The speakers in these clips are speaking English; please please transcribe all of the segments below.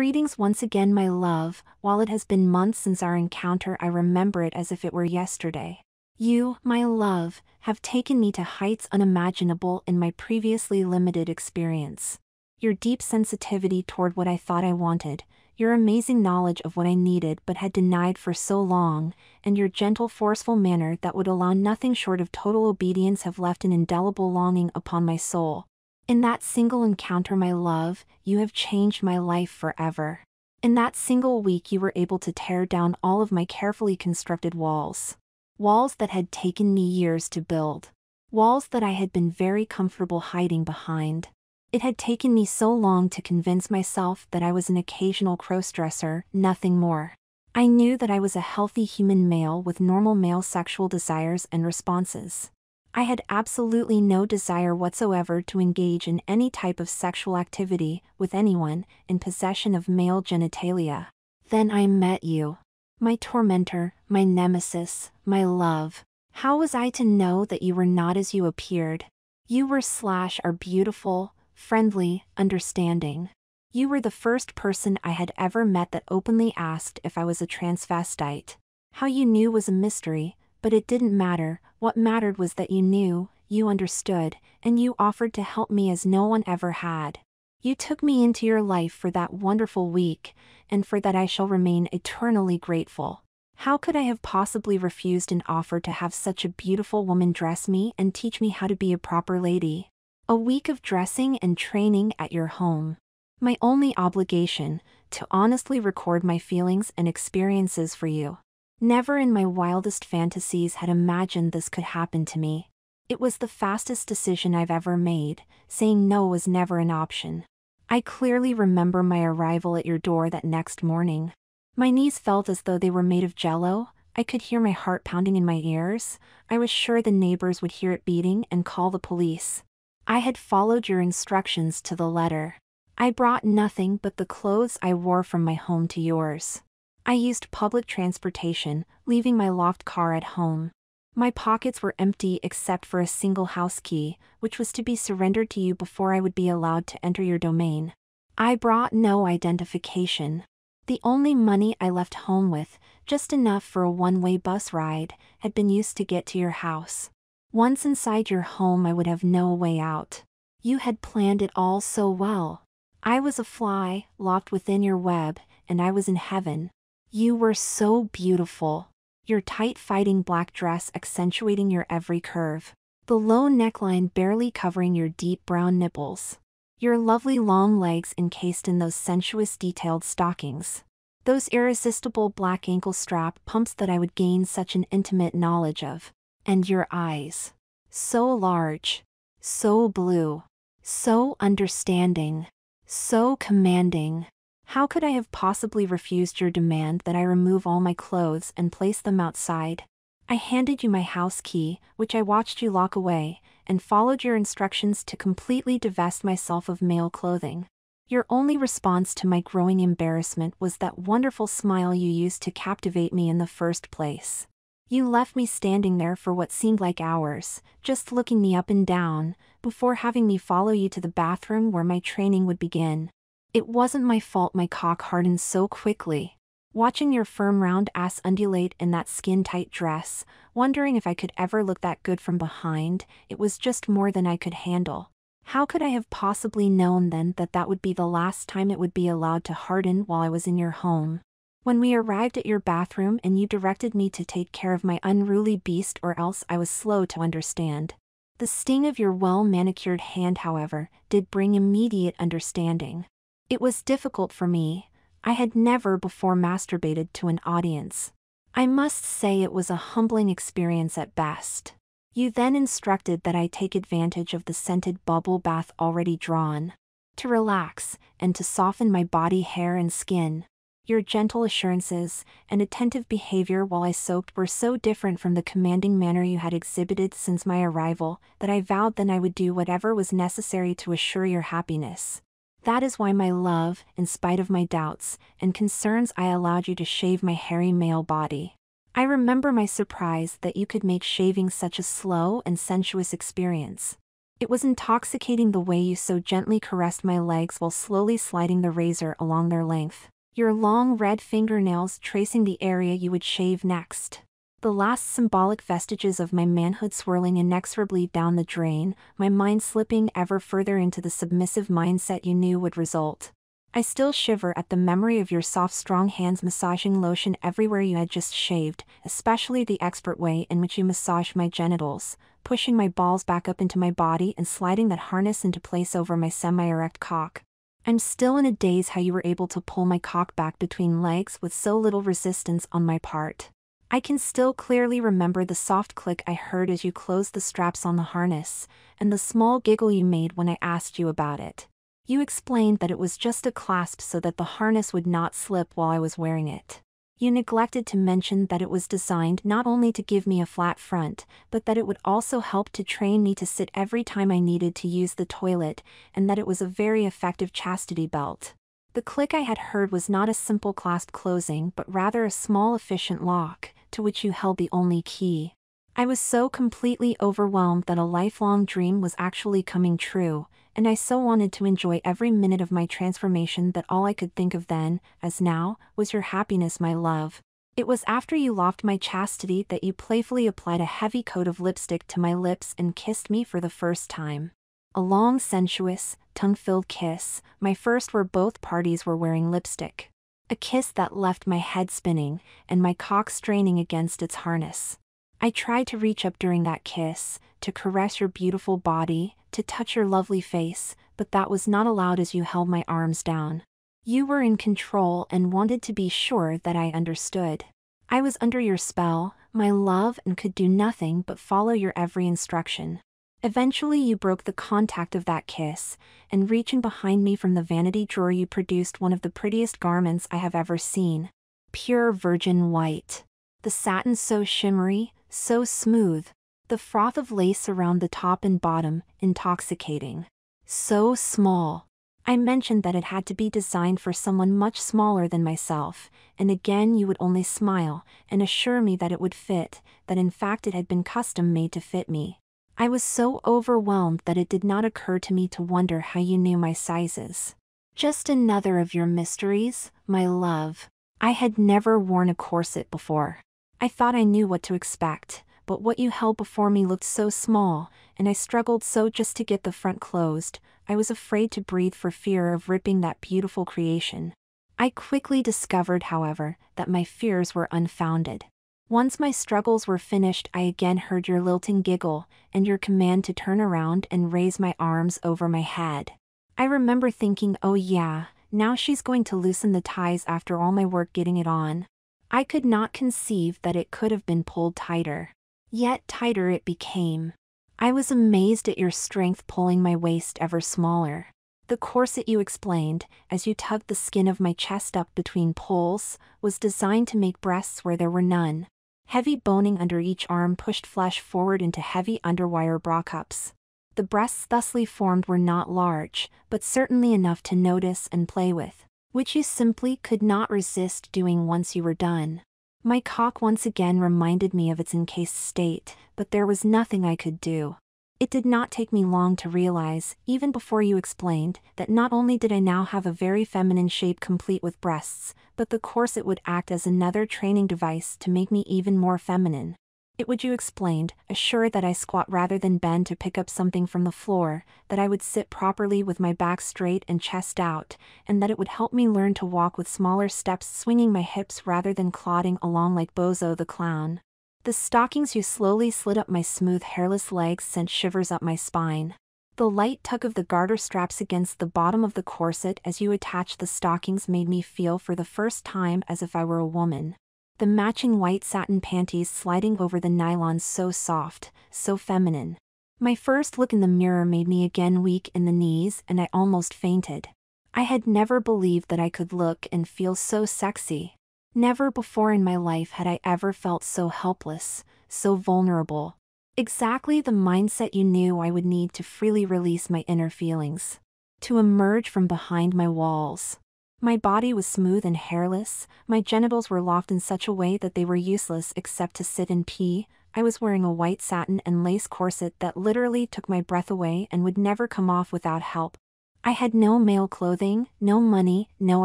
Greetings once again, my love. While it has been months since our encounter, I remember it as if it were yesterday. You, my love, have taken me to heights unimaginable in my previously limited experience. Your deep sensitivity toward what I thought I wanted, your amazing knowledge of what I needed but had denied for so long, and your gentle, forceful manner that would allow nothing short of total obedience have left an indelible longing upon my soul. In that single encounter, my love, you have changed my life forever. In that single week, you were able to tear down all of my carefully constructed walls. Walls that had taken me years to build. Walls that I had been very comfortable hiding behind. It had taken me so long to convince myself that I was an occasional crossdresser, nothing more. I knew that I was a healthy human male with normal male sexual desires and responses. I had absolutely no desire whatsoever to engage in any type of sexual activity with anyone in possession of male genitalia. Then I met you. My tormentor, my nemesis, my love. How was I to know that you were not as you appeared? You are beautiful, friendly, understanding. You were the first person I had ever met that openly asked if I was a transvestite. How you knew was a mystery, but it didn't matter. What mattered was that you knew, you understood, and you offered to help me as no one ever had. You took me into your life for that wonderful week, and for that I shall remain eternally grateful. How could I have possibly refused an offer to have such a beautiful woman dress me and teach me how to be a proper lady? A week of dressing and training at your home. My only obligation, to honestly record my feelings and experiences for you. Never in my wildest fantasies had imagined this could happen to me. It was the fastest decision I've ever made. Saying no was never an option. I clearly remember my arrival at your door that next morning. My knees felt as though they were made of jello. I could hear my heart pounding in my ears. I was sure the neighbors would hear it beating and call the police. I had followed your instructions to the letter. I brought nothing but the clothes I wore from my home to yours. I used public transportation, leaving my locked car at home. My pockets were empty except for a single house key, which was to be surrendered to you before I would be allowed to enter your domain. I brought no identification. The only money I left home with, just enough for a one-way bus ride, had been used to get to your house. Once inside your home, I would have no way out. You had planned it all so well. I was a fly, locked within your web, and I was in heaven. You were so beautiful. Your tight-fitting black dress accentuating your every curve. The low neckline barely covering your deep brown nipples. Your lovely long legs encased in those sensuous detailed stockings. Those irresistible black ankle strap pumps that I would gain such an intimate knowledge of. And your eyes. So large. So blue. So understanding. So commanding. How could I have possibly refused your demand that I remove all my clothes and place them outside? I handed you my house key, which I watched you lock away, and followed your instructions to completely divest myself of male clothing. Your only response to my growing embarrassment was that wonderful smile you used to captivate me in the first place. You left me standing there for what seemed like hours, just looking me up and down, before having me follow you to the bathroom where my training would begin. It wasn't my fault my cock hardened so quickly. Watching your firm round ass undulate in that skin-tight dress, wondering if I could ever look that good from behind, it was just more than I could handle. How could I have possibly known then that that would be the last time it would be allowed to harden while I was in your home? When we arrived at your bathroom and you directed me to take care of my unruly beast or else I was slow to understand. The sting of your well-manicured hand, however, did bring immediate understanding. It was difficult for me. I had never before masturbated to an audience. I must say it was a humbling experience at best. You then instructed that I take advantage of the scented bubble bath already drawn. To relax, and to soften my body, hair and skin. Your gentle assurances and attentive behavior while I soaked were so different from the commanding manner you had exhibited since my arrival that I vowed then I would do whatever was necessary to assure your happiness. That is why, my love, in spite of my doubts and concerns, I allowed you to shave my hairy male body. I remember my surprise that you could make shaving such a slow and sensuous experience. It was intoxicating the way you so gently caressed my legs while slowly sliding the razor along their length, your long red fingernails tracing the area you would shave next. The last symbolic vestiges of my manhood swirling inexorably down the drain, my mind slipping ever further into the submissive mindset you knew would result. I still shiver at the memory of your soft, strong hands massaging lotion everywhere you had just shaved, especially the expert way in which you massaged my genitals, pushing my balls back up into my body and sliding that harness into place over my semi-erect cock. I'm still in a daze how you were able to pull my cock back between legs with so little resistance on my part. I can still clearly remember the soft click I heard as you closed the straps on the harness, and the small giggle you made when I asked you about it. You explained that it was just a clasp so that the harness would not slip while I was wearing it. You neglected to mention that it was designed not only to give me a flat front, but that it would also help to train me to sit every time I needed to use the toilet, and that it was a very effective chastity belt. The click I had heard was not a simple clasp closing but rather a small efficient lock, to which you held the only key. I was so completely overwhelmed that a lifelong dream was actually coming true, and I so wanted to enjoy every minute of my transformation that all I could think of then, as now, was your happiness, my love. It was after you locked my chastity that you playfully applied a heavy coat of lipstick to my lips and kissed me for the first time. A long, sensuous, tongue-filled kiss, my first where both parties were wearing lipstick. A kiss that left my head spinning, and my cock straining against its harness. I tried to reach up during that kiss, to caress your beautiful body, to touch your lovely face, but that was not allowed as you held my arms down. You were in control and wanted to be sure that I understood. I was under your spell, my love, and could do nothing but follow your every instruction. Eventually you broke the contact of that kiss, and reaching behind me from the vanity drawer you produced one of the prettiest garments I have ever seen. Pure virgin white. The satin so shimmery, so smooth. The froth of lace around the top and bottom, intoxicating. So small. I mentioned that it had to be designed for someone much smaller than myself, and again you would only smile, and assure me that it would fit, that in fact it had been custom made to fit me. I was so overwhelmed that it did not occur to me to wonder how you knew my sizes. Just another of your mysteries, my love. I had never worn a corset before. I thought I knew what to expect, but what you held before me looked so small, and I struggled so just to get the front closed. I was afraid to breathe for fear of ripping that beautiful creation. I quickly discovered, however, that my fears were unfounded. Once my struggles were finished, I again heard your lilting giggle, and your command to turn around and raise my arms over my head. I remember thinking, oh yeah, now she's going to loosen the ties after all my work getting it on. I could not conceive that it could have been pulled tighter. Yet tighter it became. I was amazed at your strength pulling my waist ever smaller. The corset, you explained, as you tugged the skin of my chest up between pulls, was designed to make breasts where there were none. Heavy boning under each arm pushed flesh forward into heavy underwire bra cups. The breasts thusly formed were not large, but certainly enough to notice and play with, which you simply could not resist doing once you were done. My cock once again reminded me of its encased state, but there was nothing I could do. It did not take me long to realize, even before you explained, that not only did I now have a very feminine shape complete with breasts, but the corset would act as another training device to make me even more feminine. It would, you explained, assure that I squat rather than bend to pick up something from the floor, that I would sit properly with my back straight and chest out, and that it would help me learn to walk with smaller steps, swinging my hips rather than clodding along like Bozo the Clown. The stockings you slowly slid up my smooth hairless legs sent shivers up my spine. The light tug of the garter straps against the bottom of the corset as you attached the stockings made me feel for the first time as if I were a woman. The matching white satin panties sliding over the nylons so soft, so feminine. My first look in the mirror made me again weak in the knees and I almost fainted. I had never believed that I could look and feel so sexy. Never before in my life had I ever felt so helpless, so vulnerable. Exactly the mindset you knew I would need to freely release my inner feelings. To emerge from behind my walls. My body was smooth and hairless, my genitals were locked in such a way that they were useless except to sit and pee. I was wearing a white satin and lace corset that literally took my breath away and would never come off without help. I had no male clothing, no money, no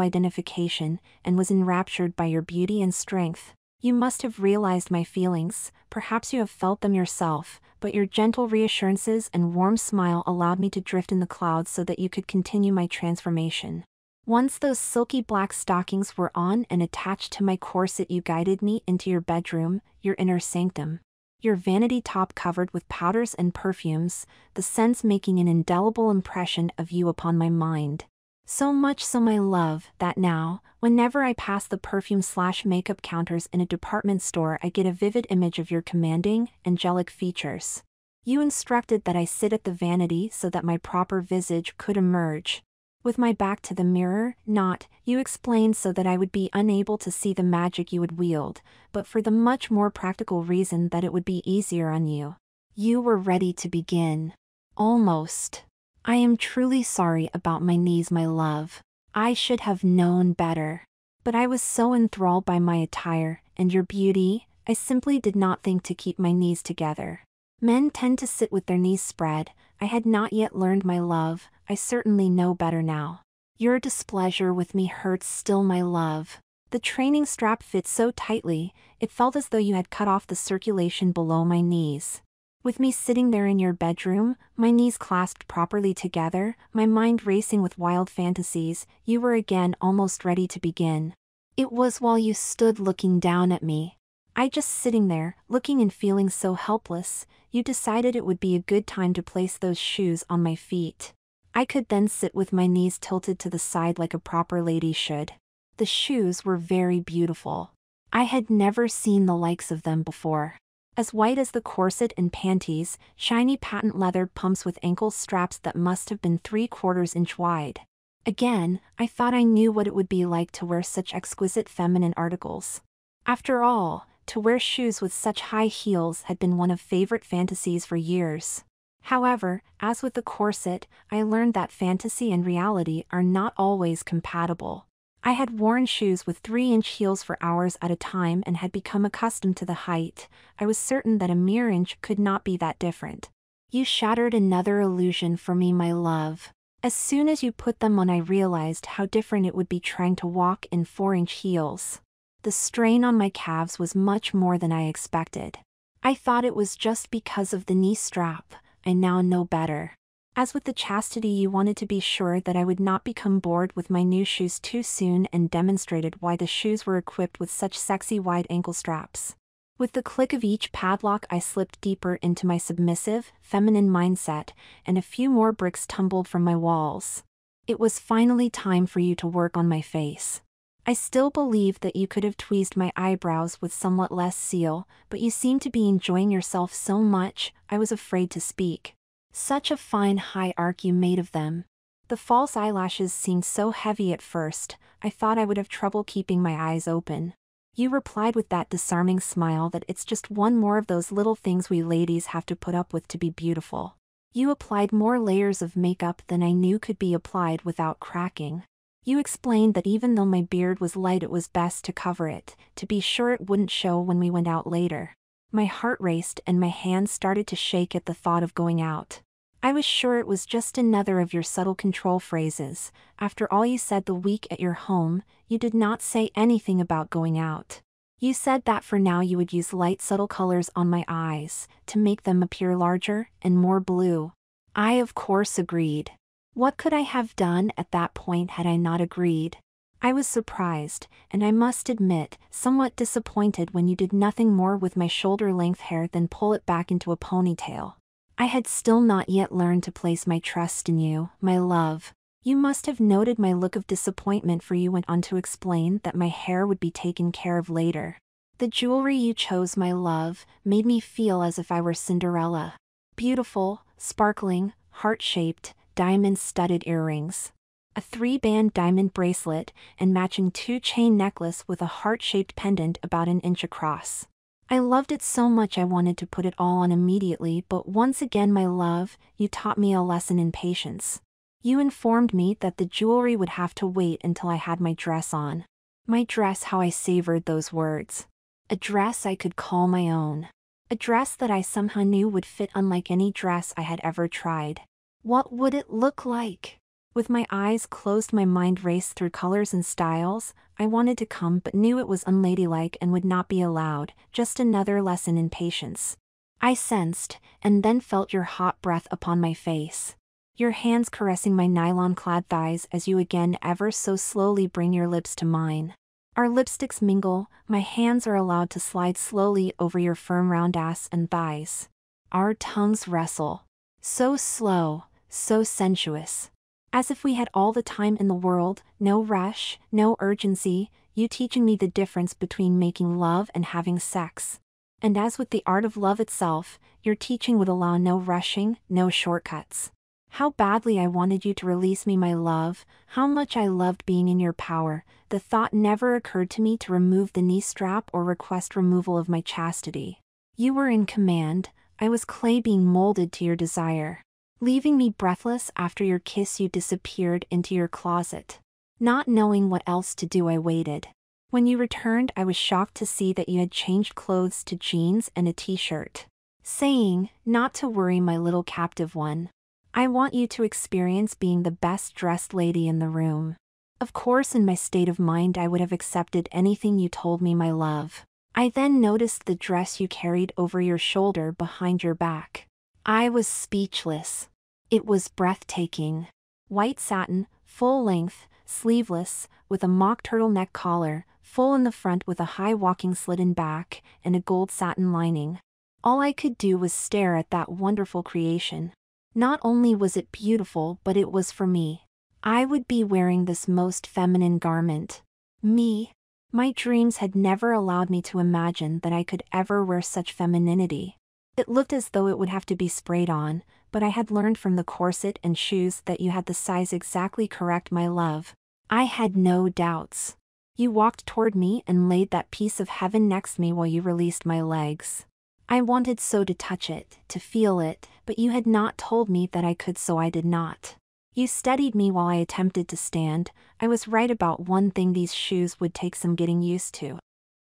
identification, and was enraptured by your beauty and strength. You must have realized my feelings, perhaps you have felt them yourself, but your gentle reassurances and warm smile allowed me to drift in the clouds so that you could continue my transformation. Once those silky black stockings were on and attached to my corset, you guided me into your bedroom, your inner sanctum. Your vanity top covered with powders and perfumes, the scents making an indelible impression of you upon my mind. So much so, my love, that now, whenever I pass the perfume/makeup counters in a department store, I get a vivid image of your commanding, angelic features. You instructed that I sit at the vanity so that my proper visage could emerge. With my back to the mirror, you explained, so that I would be unable to see the magic you would wield, but for the much more practical reason that it would be easier on you. You were ready to begin. Almost. I am truly sorry about my knees, my love. I should have known better. But I was so enthralled by my attire and your beauty, I simply did not think to keep my knees together. Men tend to sit with their knees spread. I had not yet learned, my love. I certainly know better now. Your displeasure with me hurts still, my love. The training strap fit so tightly, it felt as though you had cut off the circulation below my knees. With me sitting there in your bedroom, my knees clasped properly together, my mind racing with wild fantasies, you were again almost ready to begin. It was while you stood looking down at me. I just sitting there, looking and feeling so helpless, you decided it would be a good time to place those shoes on my feet. I could then sit with my knees tilted to the side like a proper lady should. The shoes were very beautiful. I had never seen the likes of them before. As white as the corset and panties, shiny patent leather pumps with ankle straps that must have been 3/4 inch wide. Again, I thought I knew what it would be like to wear such exquisite feminine articles. After all, to wear shoes with such high heels had been one of favorite fantasies for years. However, as with the corset, I learned that fantasy and reality are not always compatible. I had worn shoes with 3-inch heels for hours at a time and had become accustomed to the height. I was certain that a mere inch could not be that different. You shattered another illusion for me, my love. As soon as you put them on, I realized how different it would be trying to walk in 4-inch heels. The strain on my calves was much more than I expected. I thought it was just because of the knee strap. I now know better. As with the chastity, you wanted to be sure that I would not become bored with my new shoes too soon and demonstrated why the shoes were equipped with such sexy wide ankle straps. With the click of each padlock, I slipped deeper into my submissive, feminine mindset, and a few more bricks tumbled from my walls. It was finally time for you to work on my face. I still believe that you could have tweezed my eyebrows with somewhat less zeal, but you seemed to be enjoying yourself so much, I was afraid to speak. Such a fine high arc you made of them. The false eyelashes seemed so heavy at first, I thought I would have trouble keeping my eyes open. You replied with that disarming smile that it's just one more of those little things we ladies have to put up with to be beautiful. You applied more layers of makeup than I knew could be applied without cracking. You explained that even though my beard was light, it was best to cover it, to be sure it wouldn't show when we went out later. My heart raced and my hands started to shake at the thought of going out. I was sure it was just another of your subtle control phrases. After all you said the week at your home, you did not say anything about going out. You said that for now you would use light subtle colors on my eyes, to make them appear larger and more blue. I of course agreed. What could I have done at that point had I not agreed? I was surprised, and I must admit, somewhat disappointed when you did nothing more with my shoulder-length hair than pull it back into a ponytail. I had still not yet learned to place my trust in you, my love. You must have noted my look of disappointment, for you went on to explain that my hair would be taken care of later. The jewelry you chose, my love, made me feel as if I were Cinderella. Beautiful, sparkling, heart-shaped, diamond-studded earrings, a 3-band diamond bracelet, and matching 2-chain necklace with a heart-shaped pendant about 1 inch across. I loved it so much I wanted to put it all on immediately, but once again, my love, you taught me a lesson in patience. You informed me that the jewelry would have to wait until I had my dress on. My dress, how I savored those words. A dress I could call my own. A dress that I somehow knew would fit unlike any dress I had ever tried. What would it look like? With my eyes closed, my mind raced through colors and styles. I wanted to come but knew it was unladylike and would not be allowed, just another lesson in patience. I sensed, and then felt your hot breath upon my face. Your hands caressing my nylon-clad thighs as you again ever so slowly bring your lips to mine. Our lipsticks mingle, my hands are allowed to slide slowly over your firm round ass and thighs. Our tongues wrestle. So slow, so sensuous. As if we had all the time in the world, no rush, no urgency, you teaching me the difference between making love and having sex. And as with the art of love itself, your teaching would allow no rushing, no shortcuts. How badly I wanted you to release me, my love, how much I loved being in your power. The thought never occurred to me to remove the knee strap or request removal of my chastity. You were in command, I was clay being molded to your desire. Leaving me breathless after your kiss, you disappeared into your closet. Not knowing what else to do, I waited. When you returned, I was shocked to see that you had changed clothes to jeans and a t-shirt. Saying, "Not to worry, my little captive one. I want you to experience being the best dressed lady in the room." Of course, in my state of mind, I would have accepted anything you told me, my love. I then noticed the dress you carried over your shoulder behind your back. I was speechless. It was breathtaking. White satin, full length, sleeveless, with a mock turtleneck collar, full in the front with a high walking slit in back, and a gold satin lining. All I could do was stare at that wonderful creation. Not only was it beautiful, but it was for me. I would be wearing this most feminine garment. Me. My dreams had never allowed me to imagine that I could ever wear such femininity. It looked as though it would have to be sprayed on, but I had learned from the corset and shoes that you had the size exactly correct, my love. I had no doubts. You walked toward me and laid that piece of heaven next me while you released my legs. I wanted so to touch it, to feel it, but you had not told me that I could, so I did not. You steadied me while I attempted to stand. I was right about one thing: these shoes would take some getting used to.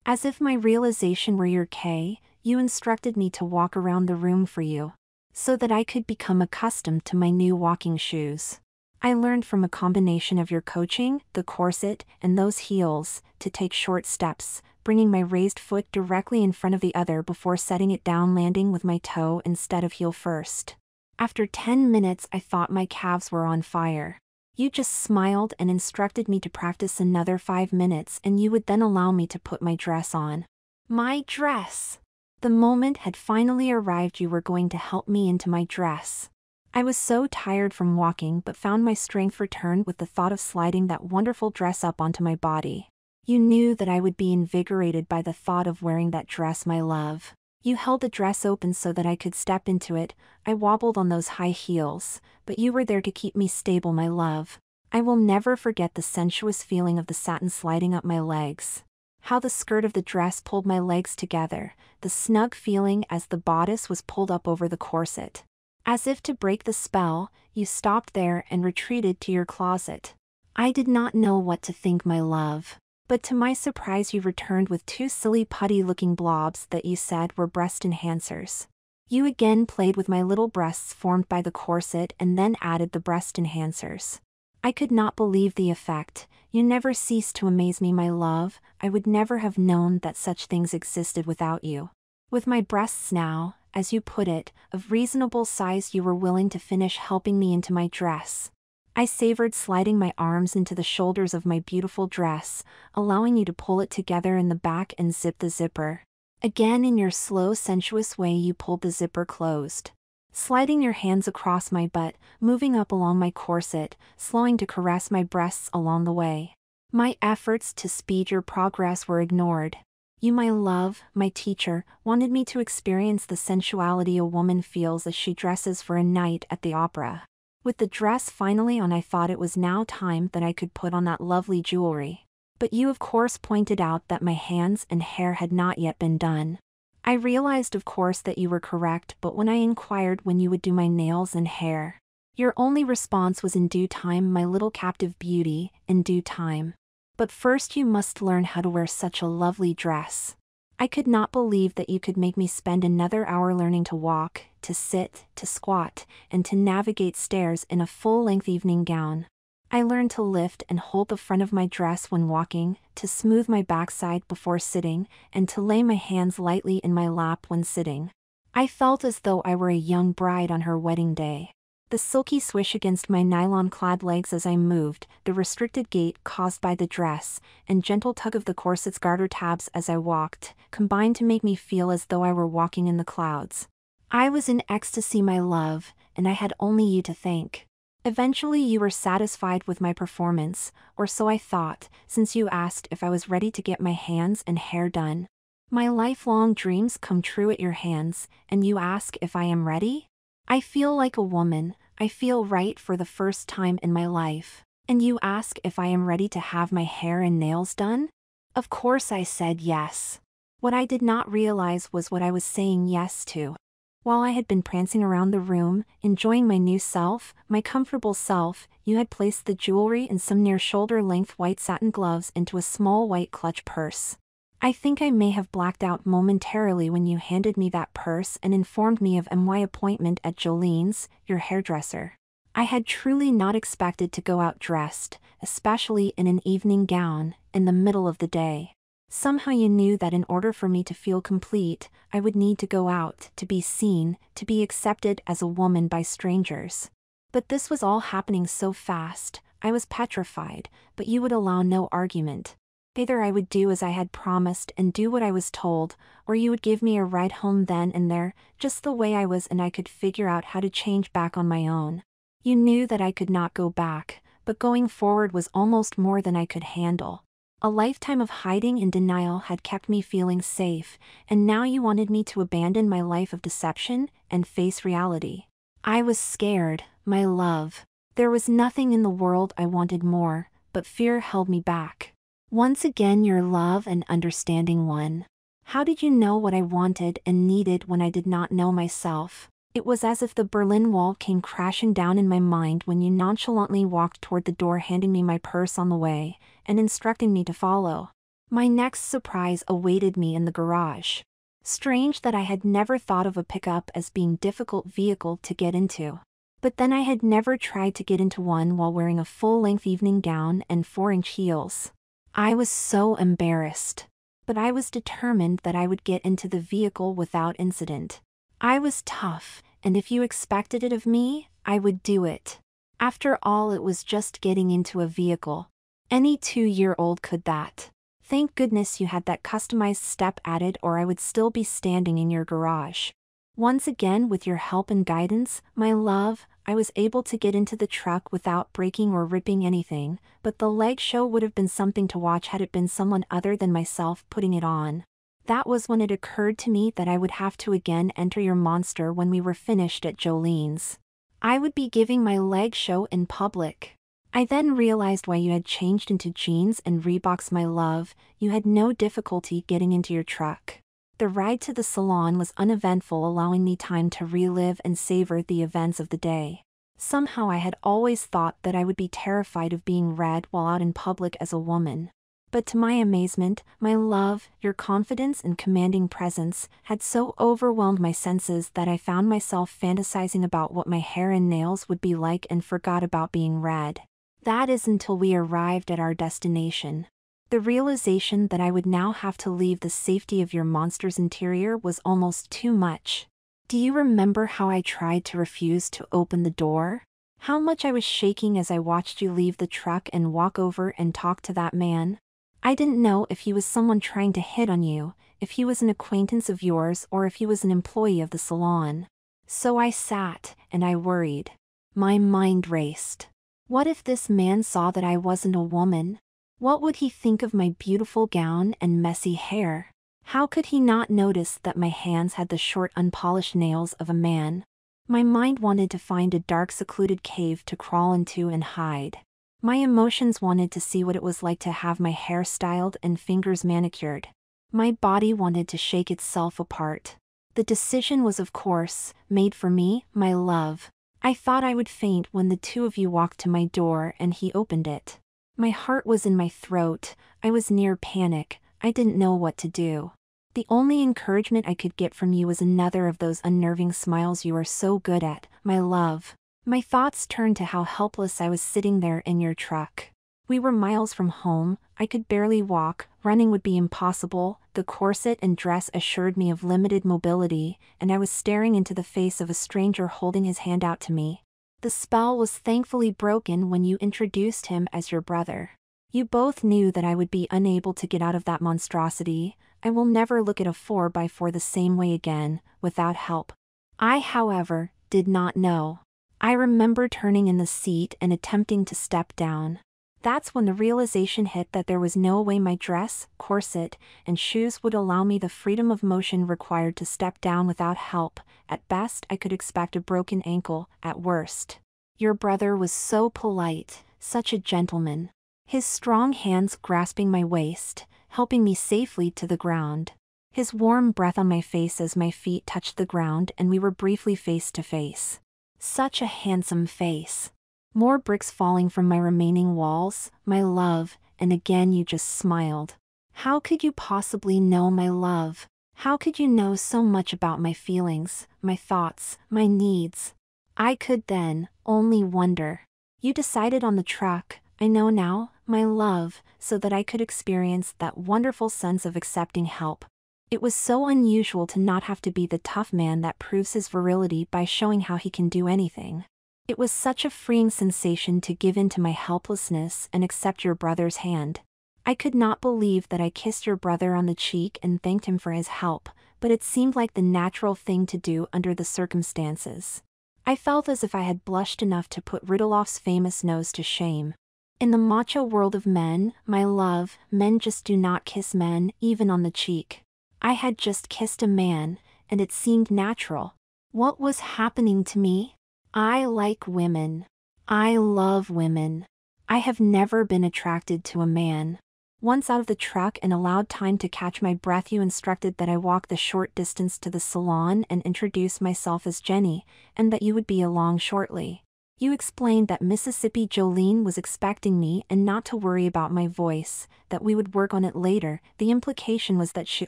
As if my realization were your key, you instructed me to walk around the room for you, so that I could become accustomed to my new walking shoes. I learned from a combination of your coaching, the corset, and those heels, to take short steps, bringing my raised foot directly in front of the other before setting it down, landing with my toe instead of heel first. After 10 minutes, I thought my calves were on fire. You just smiled and instructed me to practice another 5 minutes, and you would then allow me to put my dress on. My dress! The moment had finally arrived. You were going to help me into my dress. I was so tired from walking, but found my strength return with the thought of sliding that wonderful dress up onto my body. You knew that I would be invigorated by the thought of wearing that dress, my love. You held the dress open so that I could step into it. I wobbled on those high heels, but you were there to keep me stable, my love. I will never forget the sensuous feeling of the satin sliding up my legs. How the skirt of the dress pulled my legs together, the snug feeling as the bodice was pulled up over the corset. As if to break the spell, you stopped there and retreated to your closet. I did not know what to think, my love. But to my surprise, you returned with 2 silly putty-looking blobs that you said were breast enhancers. You again played with my little breasts formed by the corset and then added the breast enhancers. I could not believe the effect. You never ceased to amaze me, my love. I would never have known that such things existed without you. With my breasts now, as you put it, of reasonable size, you were willing to finish helping me into my dress. I savored sliding my arms into the shoulders of my beautiful dress, allowing you to pull it together in the back and zip the zipper. Again, in your slow, sensuous way, you pulled the zipper closed. Sliding your hands across my butt, moving up along my corset, slowing to caress my breasts along the way. My efforts to speed your progress were ignored. You, my love, my teacher, wanted me to experience the sensuality a woman feels as she dresses for a night at the opera. With the dress finally on, I thought it was now time that I could put on that lovely jewelry. But you of course pointed out that my hands and hair had not yet been done. I realized of course that you were correct, but when I inquired when you would do my nails and hair, your only response was in due time, my little captive beauty, in due time. But first you must learn how to wear such a lovely dress. I could not believe that you could make me spend another hour learning to walk, to sit, to squat, and to navigate stairs in a full-length evening gown. I learned to lift and hold the front of my dress when walking, to smooth my backside before sitting, and to lay my hands lightly in my lap when sitting. I felt as though I were a young bride on her wedding day. The silky swish against my nylon-clad legs as I moved, the restricted gait caused by the dress, and gentle tug of the corset's garter tabs as I walked, combined to make me feel as though I were walking in the clouds. I was in ecstasy, my love, and I had only you to thank. Eventually you were satisfied with my performance, or so I thought, since you asked if I was ready to get my hands and hair done. My lifelong dreams come true at your hands, and you ask if I am ready? I feel like a woman, I feel right for the first time in my life. And you ask if I am ready to have my hair and nails done? Of course I said yes. What I did not realize was what I was saying yes to. While I had been prancing around the room, enjoying my new self, my comfortable self, you had placed the jewelry and some near shoulder-length white satin gloves into a small white clutch purse. I think I may have blacked out momentarily when you handed me that purse and informed me of my appointment at Jolene's, your hairdresser. I had truly not expected to go out dressed, especially in an evening gown, in the middle of the day. Somehow you knew that in order for me to feel complete, I would need to go out, to be seen, to be accepted as a woman by strangers. But this was all happening so fast, I was petrified, but you would allow no argument. Either I would do as I had promised and do what I was told, or you would give me a ride home then and there, just the way I was, and I could figure out how to change back on my own. You knew that I could not go back, but going forward was almost more than I could handle. A lifetime of hiding and denial had kept me feeling safe, and now you wanted me to abandon my life of deception and face reality. I was scared, my love. There was nothing in the world I wanted more, but fear held me back. Once again your love and understanding one. How did you know what I wanted and needed when I did not know myself? It was as if the Berlin Wall came crashing down in my mind when you nonchalantly walked toward the door, handing me my purse on the way, and instructing me to follow. My next surprise awaited me in the garage. Strange that I had never thought of a pickup as being a difficult vehicle to get into. But then I had never tried to get into one while wearing a full-length evening gown and 4-inch heels. I was so embarrassed. But I was determined that I would get into the vehicle without incident. I was tough, and if you expected it of me, I would do it. After all, it was just getting into a vehicle. Any 2-year-old could that. Thank goodness you had that customized step added, or I would still be standing in your garage. Once again, with your help and guidance, my love, I was able to get into the truck without breaking or ripping anything, but the leg show would have been something to watch had it been someone other than myself putting it on. That was when it occurred to me that I would have to again enter your monster when we were finished at Jolene's. I would be giving my leg show in public. I then realized why you had changed into jeans and Reeboks, my love. You had no difficulty getting into your truck. The ride to the salon was uneventful, allowing me time to relive and savor the events of the day. Somehow I had always thought that I would be terrified of being read while out in public as a woman. But to my amazement, my love, your confidence and commanding presence had so overwhelmed my senses that I found myself fantasizing about what my hair and nails would be like and forgot about being read. That is until we arrived at our destination. The realization that I would now have to leave the safety of your monster's interior was almost too much. Do you remember how I tried to refuse to open the door? How much I was shaking as I watched you leave the truck and walk over and talk to that man? I didn't know if he was someone trying to hit on you, if he was an acquaintance of yours, or if he was an employee of the salon. So I sat, and I worried. My mind raced. What if this man saw that I wasn't a woman? What would he think of my beautiful gown and messy hair? How could he not notice that my hands had the short, unpolished nails of a man? My mind wanted to find a dark, secluded cave to crawl into and hide. My emotions wanted to see what it was like to have my hair styled and fingers manicured. My body wanted to shake itself apart. The decision was, of course, made for me, my love. I thought I would faint when the two of you walked to my door and he opened it. My heart was in my throat. I was near panic. I didn't know what to do. The only encouragement I could get from you was another of those unnerving smiles you are so good at, my love. My thoughts turned to how helpless I was sitting there in your truck. We were miles from home, I could barely walk, running would be impossible, the corset and dress assured me of limited mobility, and I was staring into the face of a stranger holding his hand out to me. The spell was thankfully broken when you introduced him as your brother. You both knew that I would be unable to get out of that monstrosity. I will never look at a 4x4 the same way again, without help. I, however, did not know. I remember turning in the seat and attempting to step down. That's when the realization hit that there was no way my dress, corset, and shoes would allow me the freedom of motion required to step down without help. At best, I could expect a broken ankle, at worst. Your brother was so polite, such a gentleman. His strong hands grasping my waist, helping me safely to the ground. His warm breath on my face as my feet touched the ground and we were briefly face to face. Such a handsome face. More bricks falling from my remaining walls, my love, and again you just smiled. How could you possibly know, my love? How could you know so much about my feelings, my thoughts, my needs? I could then only wonder. You decided on the truck, I know now, my love, so that I could experience that wonderful sense of accepting help. It was so unusual to not have to be the tough man that proves his virility by showing how he can do anything. It was such a freeing sensation to give in to my helplessness and accept your brother's hand. I could not believe that I kissed your brother on the cheek and thanked him for his help, but it seemed like the natural thing to do under the circumstances. I felt as if I had blushed enough to put Ridloff's famous nose to shame. In the macho world of men, my love, men just do not kiss men, even on the cheek. I had just kissed a man, and it seemed natural. What was happening to me? I like women. I love women. I have never been attracted to a man. Once out of the truck and allowed time to catch my breath, you instructed that I walk the short distance to the salon and introduce myself as Jenny, and that you would be along shortly. You explained that Mississippi Jolene was expecting me and not to worry about my voice, that we would work on it later. The implication was that she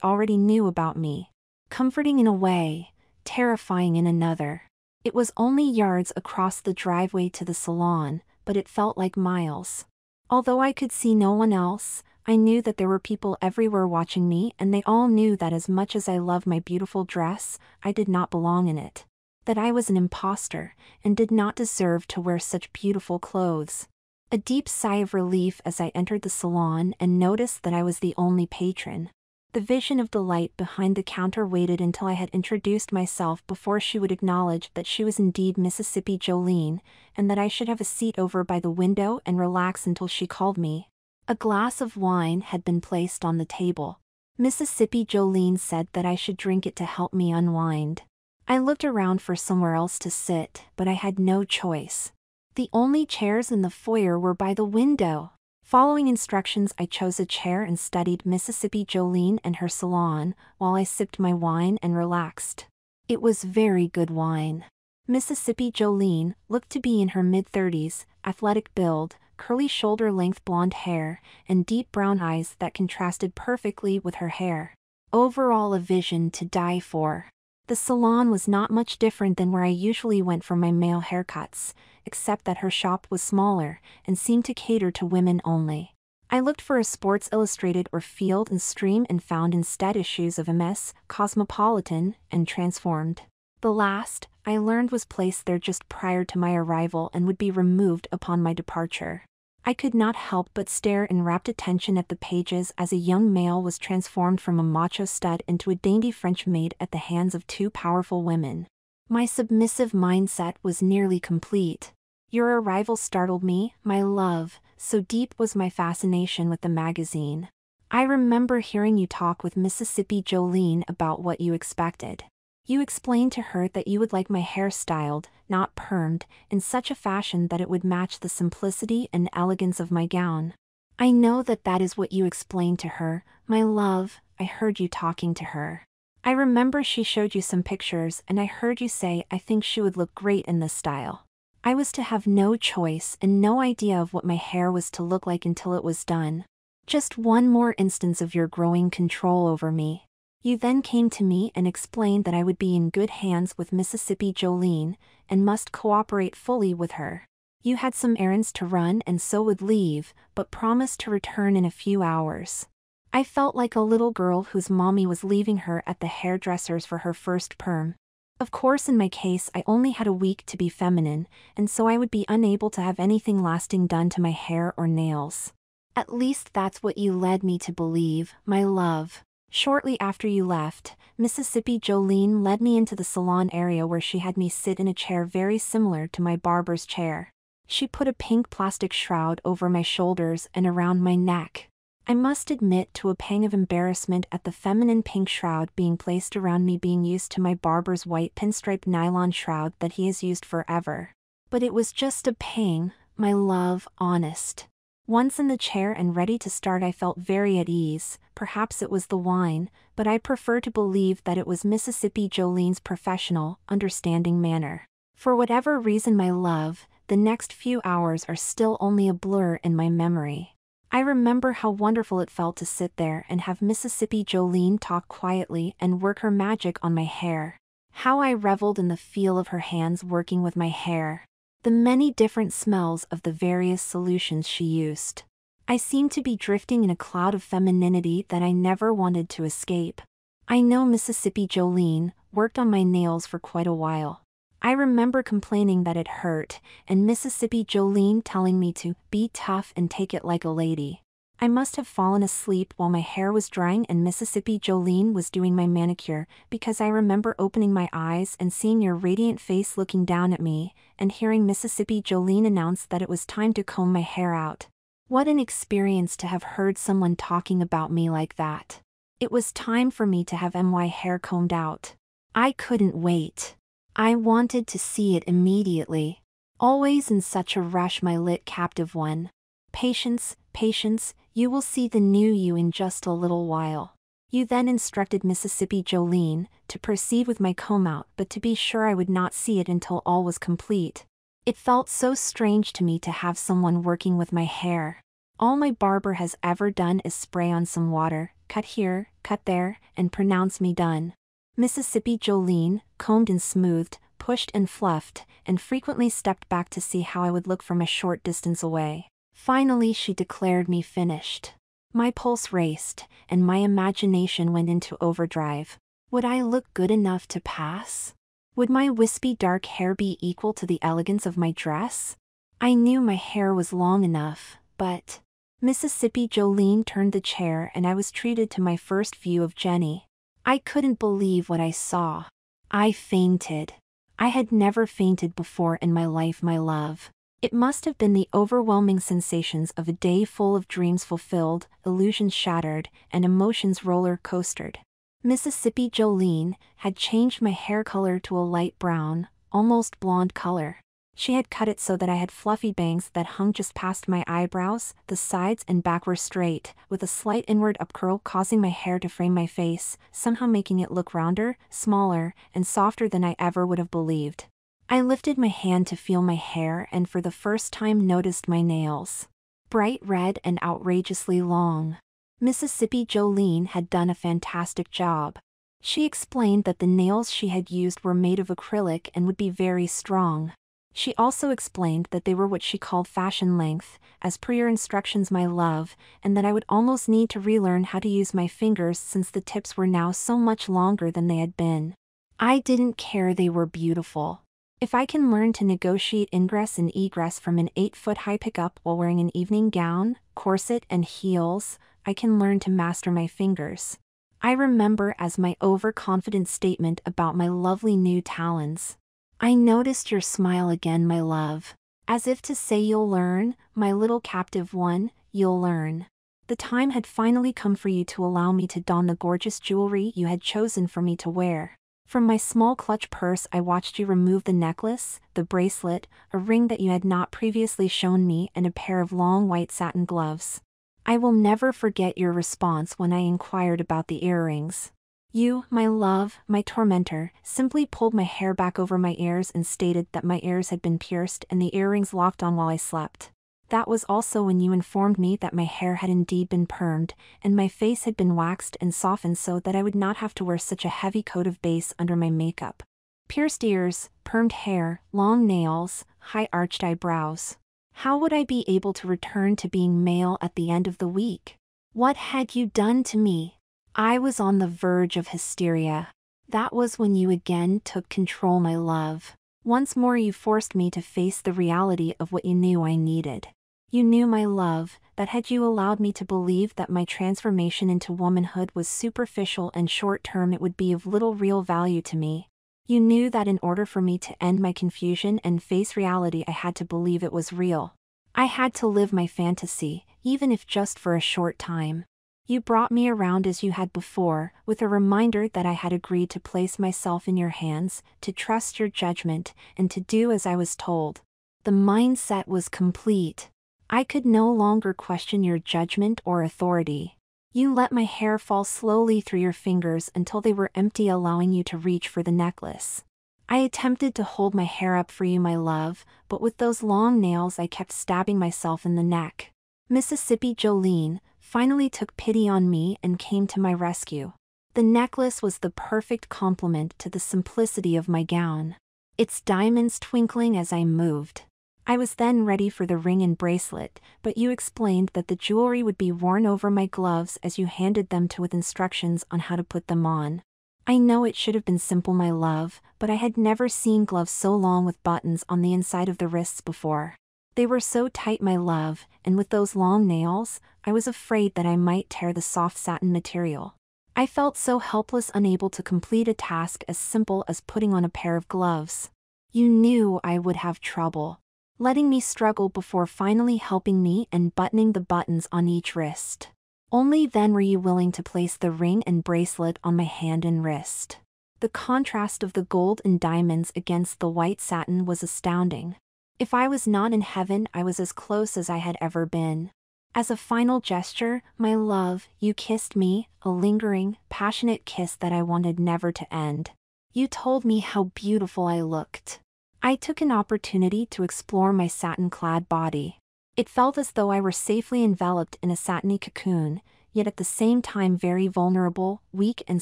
already knew about me. Comforting in a way, terrifying in another. It was only yards across the driveway to the salon, but it felt like miles. Although I could see no one else, I knew that there were people everywhere watching me, and they all knew that as much as I loved my beautiful dress, I did not belong in it. That I was an imposter, and did not deserve to wear such beautiful clothes. A deep sigh of relief as I entered the salon and noticed that I was the only patron. The vision of delight behind the counter waited until I had introduced myself before she would acknowledge that she was indeed Mississippi Jolene, and that I should have a seat over by the window and relax until she called me. A glass of wine had been placed on the table. Mississippi Jolene said that I should drink it to help me unwind. I looked around for somewhere else to sit, but I had no choice. The only chairs in the foyer were by the window. Following instructions, I chose a chair and studied Mississippi Jolene and her salon, while I sipped my wine and relaxed. It was very good wine. Mississippi Jolene looked to be in her mid-30s, athletic build, curly shoulder-length blonde hair, and deep brown eyes that contrasted perfectly with her hair. Overall a vision to die for. The salon was not much different than where I usually went for my male haircuts, except that her shop was smaller and seemed to cater to women only. I looked for a Sports Illustrated or Field and Stream and found instead issues of MS, Cosmopolitan, and Transformed. The last, I learned, was placed there just prior to my arrival and would be removed upon my departure. I could not help but stare in rapt attention at the pages as a young male was transformed from a macho stud into a dainty French maid at the hands of two powerful women. My submissive mindset was nearly complete. Your arrival startled me, my love, so deep was my fascination with the magazine. I remember hearing you talk with Mississippi Jolene about what you expected. You explained to her that you would like my hair styled, not permed, in such a fashion that it would match the simplicity and elegance of my gown. I know that that is what you explained to her, my love. I heard you talking to her. I remember she showed you some pictures and I heard you say, I think she would look great in this style. I was to have no choice and no idea of what my hair was to look like until it was done. Just one more instance of your growing control over me. You then came to me and explained that I would be in good hands with Mississippi Jolene, and must cooperate fully with her. You had some errands to run and so would leave, but promised to return in a few hours. I felt like a little girl whose mommy was leaving her at the hairdresser's for her first perm. Of course, in my case I only had a week to be feminine, and so I would be unable to have anything lasting done to my hair or nails. At least that's what you led me to believe, my love. Shortly after you left, Mississippi Jolene led me into the salon area where she had me sit in a chair very similar to my barber's chair. She put a pink plastic shroud over my shoulders and around my neck. I must admit to a pang of embarrassment at the feminine pink shroud being placed around me being used to my barber's white pinstripe nylon shroud that he has used forever. But it was just a pang, my love, honest. Once in the chair and ready to start, I felt very at ease. Perhaps it was the wine, but I prefer to believe that it was Mississippi Jolene's professional, understanding manner. For whatever reason, my love, the next few hours are still only a blur in my memory. I remember how wonderful it felt to sit there and have Mississippi Jolene talk quietly and work her magic on my hair. How I reveled in the feel of her hands working with my hair. The many different smells of the various solutions she used. I seemed to be drifting in a cloud of femininity that I never wanted to escape. I know Mississippi Jolene worked on my nails for quite a while. I remember complaining that it hurt, and Mississippi Jolene telling me to be tough and take it like a lady. I must have fallen asleep while my hair was drying and Mississippi Jolene was doing my manicure, because I remember opening my eyes and seeing your radiant face looking down at me, and hearing Mississippi Jolene announce that it was time to comb my hair out. What an experience to have heard someone talking about me like that. It was time for me to have my hair combed out. I couldn't wait. I wanted to see it immediately. Always in such a rush, my lit captive one. Patience, patience, you will see the new you in just a little while. You then instructed Mississippi Jolene to proceed with my comb out, but to be sure I would not see it until all was complete. It felt so strange to me to have someone working with my hair. All my barber has ever done is spray on some water, cut here, cut there, and pronounce me done. Mississippi Jolene combed and smoothed, pushed and fluffed, and frequently stepped back to see how I would look from a short distance away. Finally she declared me finished. My pulse raced, and my imagination went into overdrive. Would I look good enough to pass? Would my wispy dark hair be equal to the elegance of my dress? I knew my hair was long enough, but... Mississippi Jolene turned the chair and I was treated to my first view of Jenny. I couldn't believe what I saw. I fainted. I had never fainted before in my life, my love. It must have been the overwhelming sensations of a day full of dreams fulfilled, illusions shattered, and emotions roller coastered. Mississippi Jolene had changed my hair color to a light brown, almost blonde color. She had cut it so that I had fluffy bangs that hung just past my eyebrows, the sides and back were straight, with a slight inward upcurl causing my hair to frame my face, somehow making it look rounder, smaller, and softer than I ever would have believed. I lifted my hand to feel my hair and for the first time noticed my nails. Bright red and outrageously long. Mississippi Jolene had done a fantastic job. She explained that the nails she had used were made of acrylic and would be very strong. She also explained that they were what she called fashion length, as per your instructions, my love, and that I would almost need to relearn how to use my fingers since the tips were now so much longer than they had been. I didn't care, they were beautiful. If I can learn to negotiate ingress and egress from an 8-foot-high pickup while wearing an evening gown, corset, and heels, I can learn to master my fingers. I remember as my overconfident statement about my lovely new talons. I noticed your smile again, my love. As if to say, you'll learn, my little captive one, you'll learn. The time had finally come for you to allow me to don the gorgeous jewelry you had chosen for me to wear. From my small clutch purse I watched you remove the necklace, the bracelet, a ring that you had not previously shown me, and a pair of long white satin gloves. I will never forget your response when I inquired about the earrings. You, my love, my tormentor, simply pulled my hair back over my ears and stated that my ears had been pierced and the earrings locked on while I slept. That was also when you informed me that my hair had indeed been permed, and my face had been waxed and softened so that I would not have to wear such a heavy coat of base under my makeup. Pierced ears, permed hair, long nails, high-arched eyebrows. How would I be able to return to being male at the end of the week? What had you done to me? I was on the verge of hysteria. That was when you again took control, my love. Once more you forced me to face the reality of what you knew I needed. You knew, my love, that had you allowed me to believe that my transformation into womanhood was superficial and short-term, it would be of little real value to me. You knew that in order for me to end my confusion and face reality, I had to believe it was real. I had to live my fantasy, even if just for a short time. You brought me around as you had before, with a reminder that I had agreed to place myself in your hands, to trust your judgment, and to do as I was told. The mindset was complete. I could no longer question your judgment or authority. You let my hair fall slowly through your fingers until they were empty, allowing you to reach for the necklace. I attempted to hold my hair up for you, my love, but with those long nails I kept stabbing myself in the neck. Mississippi Jolene finally took pity on me and came to my rescue. The necklace was the perfect complement to the simplicity of my gown, its diamonds twinkling as I moved. I was then ready for the ring and bracelet, but you explained that the jewelry would be worn over my gloves as you handed them with instructions on how to put them on. I know it should have been simple, my love, but I had never seen gloves so long with buttons on the inside of the wrists before. They were so tight, my love, and with those long nails, I was afraid that I might tear the soft satin material. I felt so helpless, unable to complete a task as simple as putting on a pair of gloves. You knew I would have trouble, letting me struggle before finally helping me and buttoning the buttons on each wrist. Only then were you willing to place the ring and bracelet on my hand and wrist. The contrast of the gold and diamonds against the white satin was astounding. If I was not in heaven, I was as close as I had ever been. As a final gesture, my love, you kissed me, a lingering, passionate kiss that I wanted never to end. You told me how beautiful I looked. I took an opportunity to explore my satin-clad body. It felt as though I were safely enveloped in a satiny cocoon, yet at the same time very vulnerable, weak and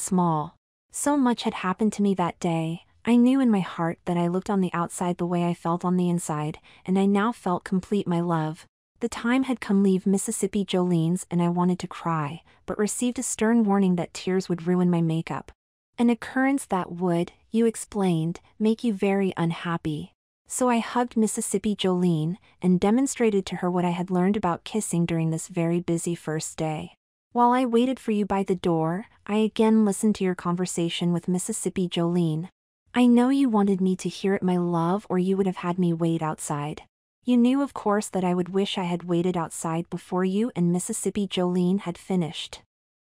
small. So much had happened to me that day. I knew in my heart that I looked on the outside the way I felt on the inside, and I now felt complete, my love. The time had come to leave Mississippi Jolene's, and I wanted to cry, but received a stern warning that tears would ruin my makeup. An occurrence that would, you explained, make you very unhappy. So I hugged Mississippi Jolene, and demonstrated to her what I had learned about kissing during this very busy first day. While I waited for you by the door, I again listened to your conversation with Mississippi Jolene. I know you wanted me to hear it, my love, or you would have had me wait outside. You knew, of course, that I would wish I had waited outside before you and Mississippi Jolene had finished.